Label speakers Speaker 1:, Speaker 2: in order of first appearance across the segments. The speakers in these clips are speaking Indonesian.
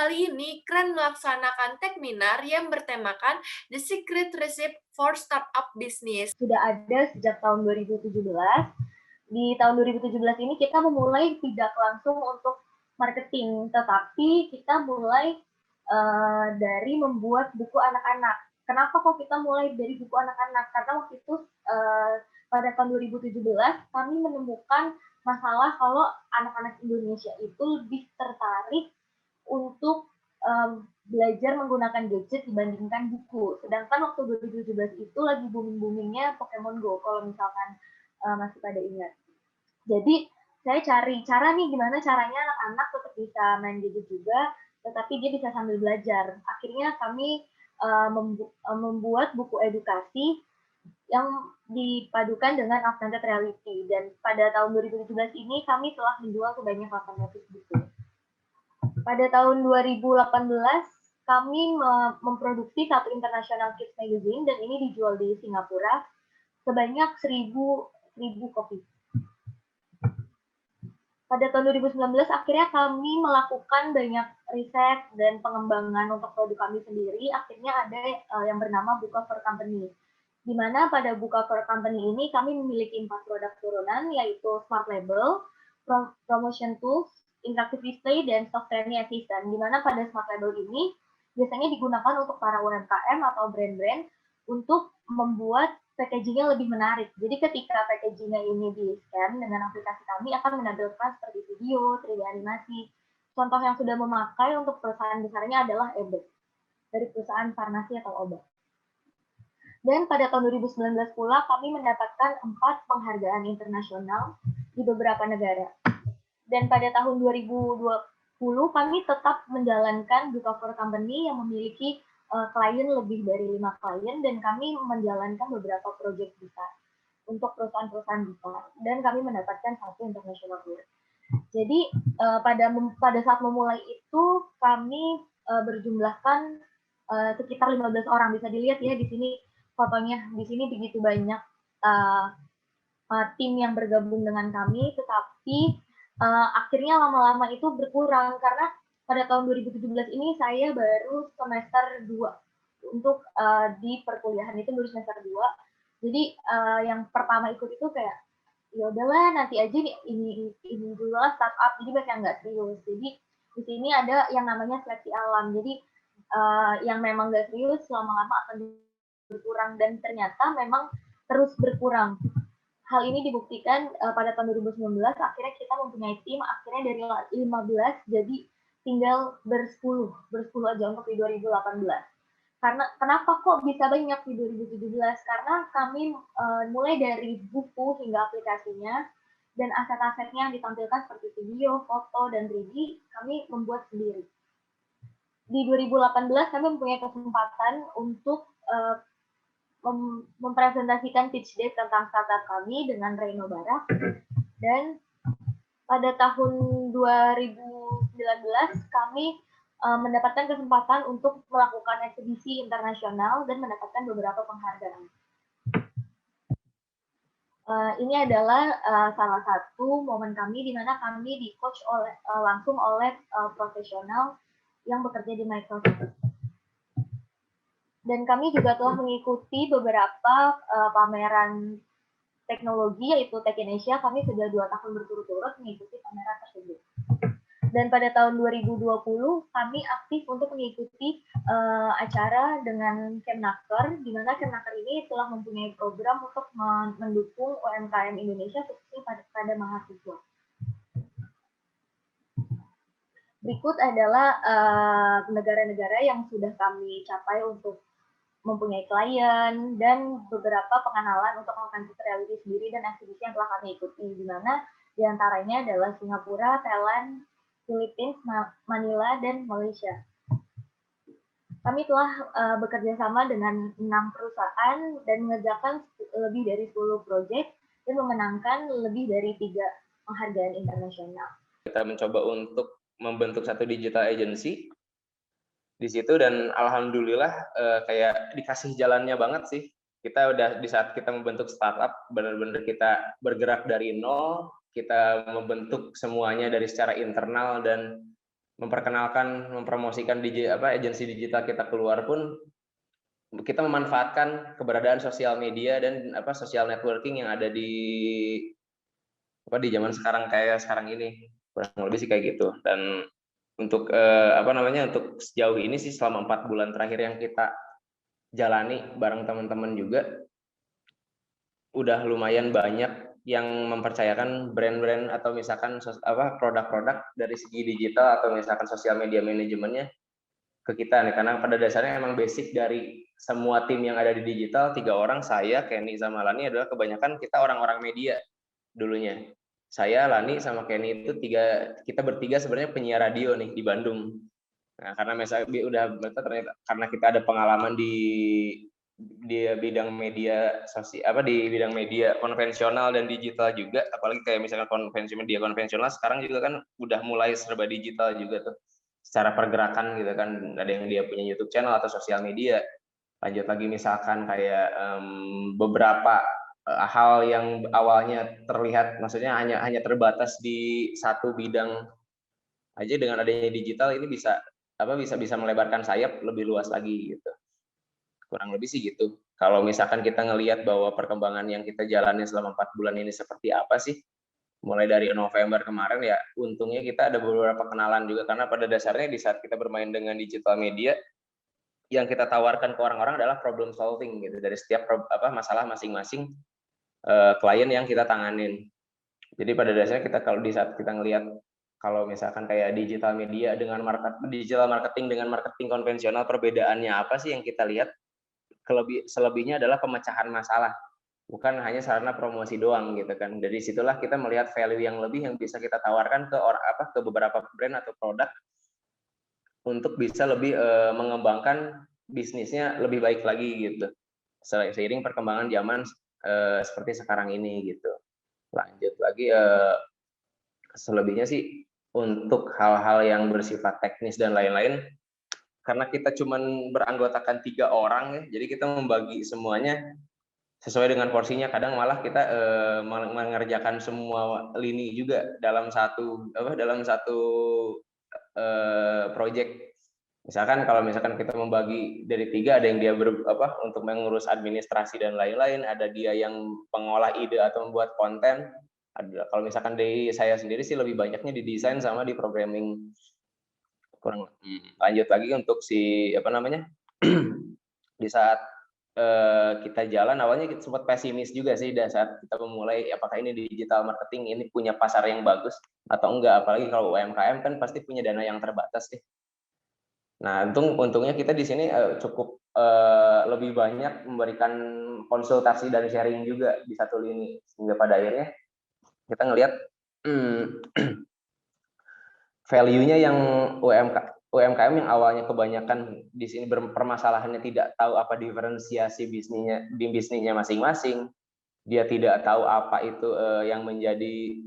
Speaker 1: kali ini Keren melaksanakan Techminar yang bertemakan The Secret Recipe for Startup Business.
Speaker 2: Sudah ada sejak tahun 2017. Di tahun 2017 ini kita memulai tidak langsung untuk marketing, tetapi kita mulai dari membuat buku anak-anak. Kenapa kok kita mulai dari buku anak-anak? Karena waktu itu pada tahun 2017 kami menemukan masalah kalau anak-anak Indonesia itu lebih tertarik untuk belajar menggunakan gadget dibandingkan buku. Sedangkan waktu 2017 itu lagi booming-boomingnya Pokemon Go, kalau misalkan masih pada ingat. Jadi saya cari cara nih gimana caranya anak-anak tetap bisa main gadget juga, tetapi dia bisa sambil belajar. Akhirnya kami membuat buku edukasi yang dipadukan dengan augmented reality. Dan pada tahun 2017 ini kami telah menjual sebanyak 800 buku. Pada tahun 2018 kami memproduksi satu International Kids Magazine dan ini dijual di Singapura sebanyak 1000 kopi. Pada tahun 2019 akhirnya kami melakukan banyak riset dan pengembangan untuk produk kami sendiri. Akhirnya ada yang bernama Book for Company. Di mana pada Book for Company ini kami memiliki 4 produk turunan, yaitu Smart Label, Promotion Tools, Interactive Display, dan Software-nya Assistant. Di mana pada Smart Label ini biasanya digunakan untuk para UMKM atau brand-brand untuk membuat packagingnya lebih menarik. Jadi ketika packagingnya ini di-scan dengan aplikasi kami akan menampilkan seperti video, 3D animasi. Contoh yang sudah memakai untuk perusahaan besarnya adalah Ebert, dari perusahaan farmasi atau obat. Dan pada tahun 2019 pula kami mendapatkan 4 penghargaan internasional di beberapa negara. Dan pada tahun 2020 kami tetap menjalankan Book for Company yang memiliki klien lebih dari 5 klien dan kami menjalankan beberapa proyek besar untuk perusahaan-perusahaan besar dan kami mendapatkan 1 international award. Jadi pada saat memulai itu kami berjumlahkan sekitar 15 orang. Bisa dilihat ya di sini fotonya. Di sini begitu banyak tim yang bergabung dengan kami, tetapi akhirnya lama-lama itu berkurang karena pada tahun 2017 ini saya baru semester 2 untuk di perkuliahan itu baru semester 2. Jadi yang pertama ikut itu kayak ya udahlah nanti aja ini dulu lah startup, jadi banyak yang nggak serius. Jadi di sini ada yang namanya seleksi alam. Jadi yang memang nggak serius lama-lama akan berkurang dan ternyata memang terus berkurang. Hal ini dibuktikan pada tahun 2019 akhirnya kita mempunyai tim akhirnya dari 15 jadi tinggal bersepuluh aja untuk di 2018. Karena kenapa kok bisa banyak di 2017? Karena kami mulai dari buku hingga aplikasinya dan aset-asetnya yang ditampilkan seperti video, foto, dan 3D kami membuat sendiri. Di 2018 kami mempunyai kesempatan untuk mempresentasikan pitch deck tentang startup kami dengan Reno Barak dan pada tahun 2019 kami mendapatkan kesempatan untuk melakukan eksibisi internasional dan mendapatkan beberapa penghargaan. Ini adalah salah satu momen kami di mana kami di-coach langsung oleh profesional yang bekerja di Microsoft. Dan kami juga telah mengikuti beberapa pameran teknologi yaitu Tech Indonesia. Kami sudah 2 tahun berturut-turut mengikuti pameran tersebut. Dan pada tahun 2020 kami aktif untuk mengikuti acara dengan Kemnaker, di mana Kemnaker ini telah mempunyai program untuk mendukung UMKM Indonesia khususnya pada mahasiswa. Berikut adalah negara-negara yang sudah kami capai untuk mempunyai klien dan beberapa pengenalan untuk augmented reality sendiri dan eksibisi yang telah kami ikuti, di mana diantaranya adalah Singapura, Thailand, Filipina, Manila, dan Malaysia. Kami telah bekerja sama dengan 6 perusahaan dan mengerjakan lebih dari 10 proyek dan memenangkan lebih dari 3 penghargaan internasional.
Speaker 3: Kita mencoba untuk membentuk satu digital agency di situ dan alhamdulillah kayak dikasih jalannya banget sih. Kita udah di saat kita membentuk startup benar-benar kita bergerak dari nol, kita membentuk semuanya dari secara internal dan memperkenalkan, mempromosikan agensi digital kita keluar pun kita memanfaatkan keberadaan sosial media dan social networking yang ada di zaman sekarang kayak sekarang ini, kurang lebih sih kayak gitu. Dan untuk untuk sejauh ini sih selama 4 bulan terakhir yang kita jalani bareng teman-teman juga udah lumayan banyak yang mempercayakan brand-brand atau misalkan produk-produk dari segi digital atau misalkan sosial media manajemennya ke kita nih, karena pada dasarnya emang basic dari semua tim yang ada di digital, 3 orang, saya, Kenny sama Lani, adalah kebanyakan kita orang-orang media dulunya. Saya, Lani, sama Kenny itu kita bertiga sebenarnya penyiar radio nih di Bandung. Nah, karena misalnya ternyata karena kita ada pengalaman di bidang media sosial, di bidang media konvensional dan digital juga, apalagi kayak misalkan media konvensional sekarang juga kan udah mulai serba digital juga tuh secara pergerakan gitu kan, ada yang dia punya YouTube channel atau sosial media. Lanjut lagi misalkan kayak beberapa hal yang awalnya terlihat maksudnya hanya terbatas di satu bidang aja, dengan adanya digital ini bisa melebarkan sayap lebih luas lagi gitu. Kurang lebih sih gitu. Kalau misalkan kita ngelihat bahwa perkembangan yang kita jalani selama 4 bulan ini seperti apa sih, mulai dari November kemarin ya, untungnya kita ada beberapa kenalan juga, karena pada dasarnya di saat kita bermain dengan digital media, yang kita tawarkan ke orang-orang adalah problem solving gitu dari setiap masalah masing-masing klien yang kita tanganin. Jadi pada dasarnya kalau di saat kita ngelihat kalau misalkan kayak digital media dengan digital marketing dengan marketing konvensional, perbedaannya apa sih yang kita lihat? Selebihnya adalah pemecahan masalah, bukan hanya sarana promosi doang gitu kan. Dari situlah kita melihat value yang lebih yang bisa kita tawarkan ke beberapa brand atau produk untuk bisa lebih mengembangkan bisnisnya lebih baik lagi gitu, seiring perkembangan zaman seperti sekarang ini gitu. Lanjut lagi, selebihnya sih untuk hal-hal yang bersifat teknis dan lain-lain, karena kita cuman beranggotakan 3 orang ya, jadi kita membagi semuanya sesuai dengan porsinya. Kadang malah kita mengerjakan semua lini juga dalam satu project. Misalkan kalau kita membagi dari 3, ada yang dia untuk mengurus administrasi dan lain-lain, ada dia yang pengolah ide atau membuat konten. Kalau misalkan dari saya sendiri sih lebih banyaknya di desain sama di programming. Lanjut lagi untuk di saat kita jalan, awalnya kita sempat pesimis juga sih di saat kita memulai, apakah ini digital marketing ini punya pasar yang bagus atau enggak, apalagi kalau UMKM kan pasti punya dana yang terbatas sih. Nah, untungnya kita di sini cukup lebih banyak memberikan konsultasi dan sharing juga di satu lini, sehingga pada akhirnya kita ngelihat value-nya yang UMKM yang awalnya kebanyakan di sini permasalahannya tidak tahu apa diferensiasi bisnisnya masing-masing, dia tidak tahu apa itu yang menjadi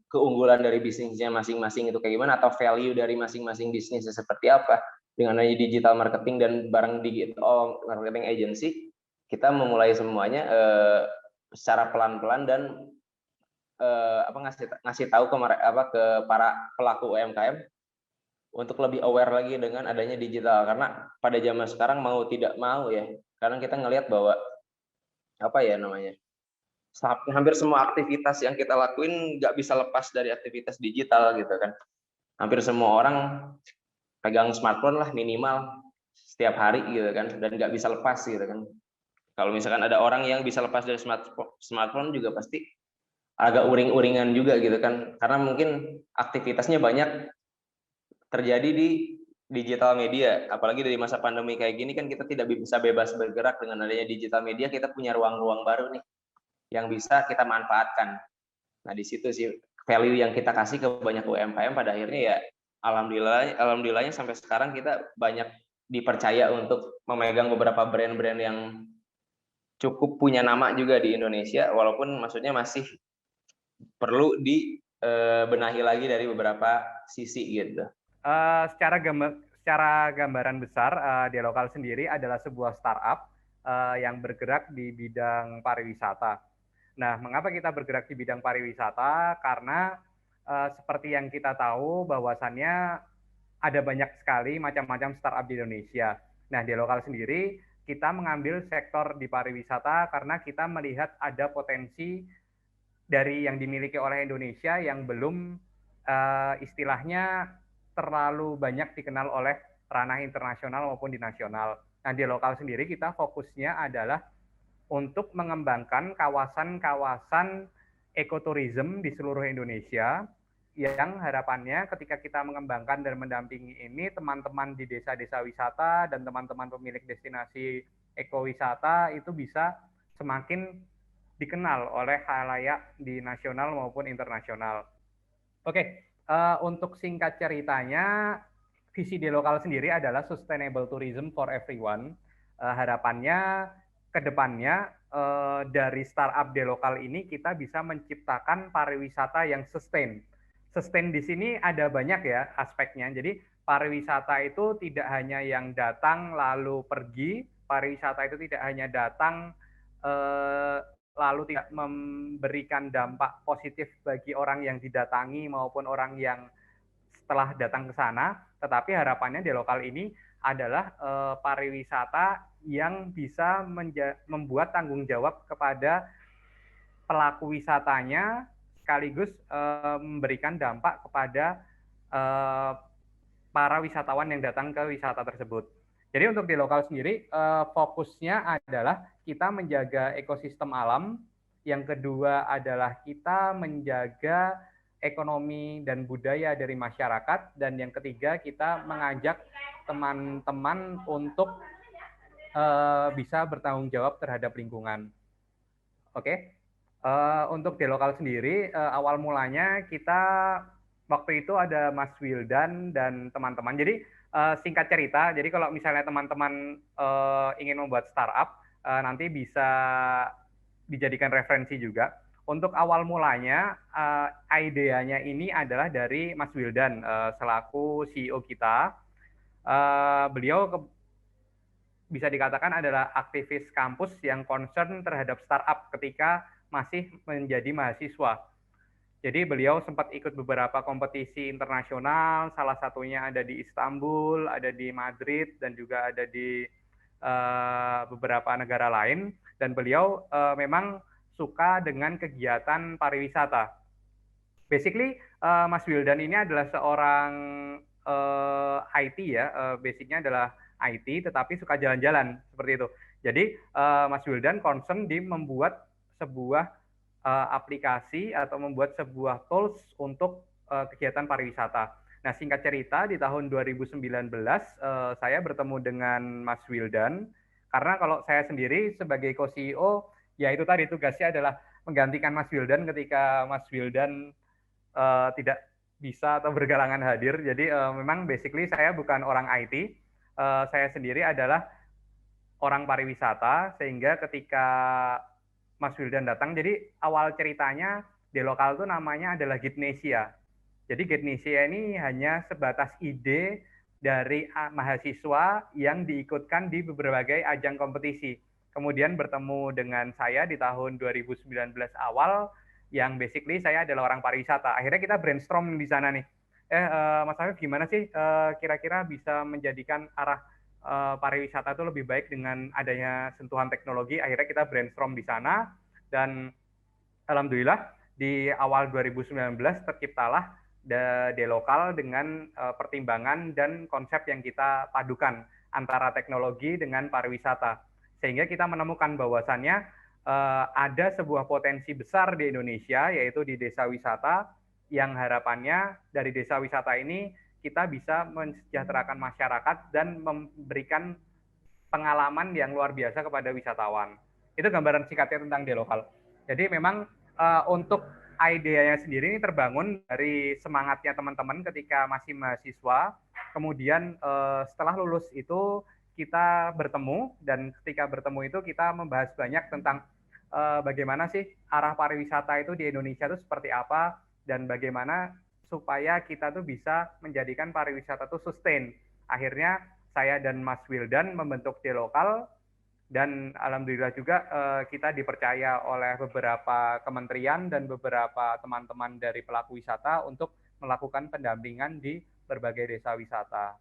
Speaker 3: keunggulan dari bisnisnya masing-masing itu kayak gimana, atau value dari masing-masing bisnisnya seperti apa. Dengan adanya digital marketing dan barang digital marketing agency, kita memulai semuanya secara pelan-pelan dan ngasih tahu ke para pelaku UMKM untuk lebih aware lagi dengan adanya digital. Karena pada zaman sekarang mau tidak mau ya, karena kita ngelihat bahwa hampir semua aktivitas yang kita lakuin nggak bisa lepas dari aktivitas digital gitu kan. Hampir semua orang pegang smartphone lah minimal setiap hari gitu kan, dan nggak bisa lepas gitu kan. Kalau misalkan ada orang yang bisa lepas dari smartphone juga pasti agak uring-uringan juga gitu kan, karena mungkin aktivitasnya banyak terjadi di digital media. Apalagi dari masa pandemi kayak gini kan kita tidak bisa bebas bergerak. Dengan adanya digital media kita punya ruang-ruang baru nih yang bisa kita manfaatkan. Nah, di situ sih value yang kita kasih ke banyak UMKM, pada akhirnya ya alhamdulillahnya sampai sekarang kita banyak dipercaya untuk memegang beberapa brand-brand yang cukup punya nama juga di Indonesia, walaupun maksudnya masih perlu dibenahi lagi dari beberapa sisi gitu.
Speaker 4: Secara gambaran besar, Dialokal sendiri adalah sebuah startup yang bergerak di bidang pariwisata. Nah, mengapa kita bergerak di bidang pariwisata? Karena seperti yang kita tahu bahwasannya ada banyak sekali macam-macam startup di Indonesia. Nah, di lokal sendiri kita mengambil sektor di pariwisata karena kita melihat ada potensi dari yang dimiliki oleh Indonesia yang belum istilahnya terlalu banyak dikenal oleh ranah internasional maupun di nasional. Nah, di lokal sendiri kita fokusnya adalah untuk mengembangkan kawasan-kawasan ekoturism di seluruh Indonesia yang harapannya ketika kita mengembangkan dan mendampingi ini, teman-teman di desa-desa wisata dan teman-teman pemilik destinasi ekowisata itu bisa semakin dikenal oleh khalayak di nasional maupun internasional. Oke, untuk singkat ceritanya, visi di lokal sendiri adalah sustainable tourism for everyone. Harapannya ke depannya dari startup di lokal ini kita bisa menciptakan pariwisata yang sustain. Sustain di sini ada banyak ya aspeknya. Jadi pariwisata itu tidak hanya yang datang lalu pergi, pariwisata itu tidak hanya datang lalu tidak memberikan dampak positif bagi orang yang didatangi maupun orang yang setelah datang ke sana, tetapi harapannya di lokal ini adalah pariwisata yang bisa membuat tanggung jawab kepada pelaku wisatanya sekaligus memberikan dampak kepada para wisatawan yang datang ke wisata tersebut. Jadi untuk di lokal sendiri fokusnya adalah kita menjaga ekosistem alam, yang kedua adalah kita menjaga ekonomi dan budaya dari masyarakat, dan yang ketiga kita mengajak teman-teman untuk bisa bertanggung jawab terhadap lingkungan. Oke, untuk di lokal sendiri awal mulanya kita waktu itu ada Mas Wildan dan teman-teman. Jadi singkat cerita, jadi kalau misalnya teman-teman ingin membuat startup, nanti bisa dijadikan referensi juga. Untuk awal mulanya, idenya ini adalah dari Mas Wildan, selaku CEO kita. Beliau bisa dikatakan adalah aktivis kampus yang concern terhadap startup ketika masih menjadi mahasiswa. Jadi beliau sempat ikut beberapa kompetisi internasional, salah satunya ada di Istanbul, ada di Madrid, dan juga ada di beberapa negara lain. Dan beliau memang suka dengan kegiatan pariwisata. Basically, Mas Wildan ini adalah seorang IT ya, basicnya adalah IT, tetapi suka jalan-jalan, seperti itu. Jadi, Mas Wildan concern di membuat sebuah aplikasi atau membuat sebuah tools untuk kegiatan pariwisata. Nah, singkat cerita, di tahun 2019 saya bertemu dengan Mas Wildan, karena kalau saya sendiri sebagai co-CEO, ya itu tadi tugasnya adalah menggantikan Mas Wildan ketika Mas Wildan tidak bisa atau bergalangan hadir. Jadi memang basically saya bukan orang IT, saya sendiri adalah orang pariwisata, sehingga ketika Mas Wildan datang, jadi awal ceritanya di lokal itu namanya adalah Gitnesia. Jadi Gitnesia ini hanya sebatas ide dari mahasiswa yang diikutkan di berbagai ajang kompetisi. Kemudian bertemu dengan saya di tahun 2019 awal, yang basically saya adalah orang pariwisata. Akhirnya kita brainstorm di sana nih. Mas Afif, gimana sih kira-kira bisa menjadikan arah pariwisata itu lebih baik dengan adanya sentuhan teknologi? Akhirnya kita brainstorm di sana, dan alhamdulillah di awal 2019 terciptalah di lokal dengan pertimbangan dan konsep yang kita padukan antara teknologi dengan pariwisata. Sehingga kita menemukan bahwasannya ada sebuah potensi besar di Indonesia, yaitu di desa wisata, yang harapannya dari desa wisata ini kita bisa mensejahterakan masyarakat dan memberikan pengalaman yang luar biasa kepada wisatawan. Itu gambaran singkatnya tentang Delokal. Jadi memang untuk idenya sendiri ini terbangun dari semangatnya teman-teman ketika masih mahasiswa. Kemudian setelah lulus itu kita bertemu, dan ketika bertemu itu kita membahas banyak tentang bagaimana sih arah pariwisata itu di Indonesia itu seperti apa, dan bagaimana supaya kita tuh bisa menjadikan pariwisata itu sustain. Akhirnya saya dan Mas Wildan membentuk Delokal Dan alhamdulillah juga kita dipercaya oleh beberapa kementerian dan beberapa teman-teman dari pelaku wisata untuk melakukan pendampingan di berbagai desa wisata.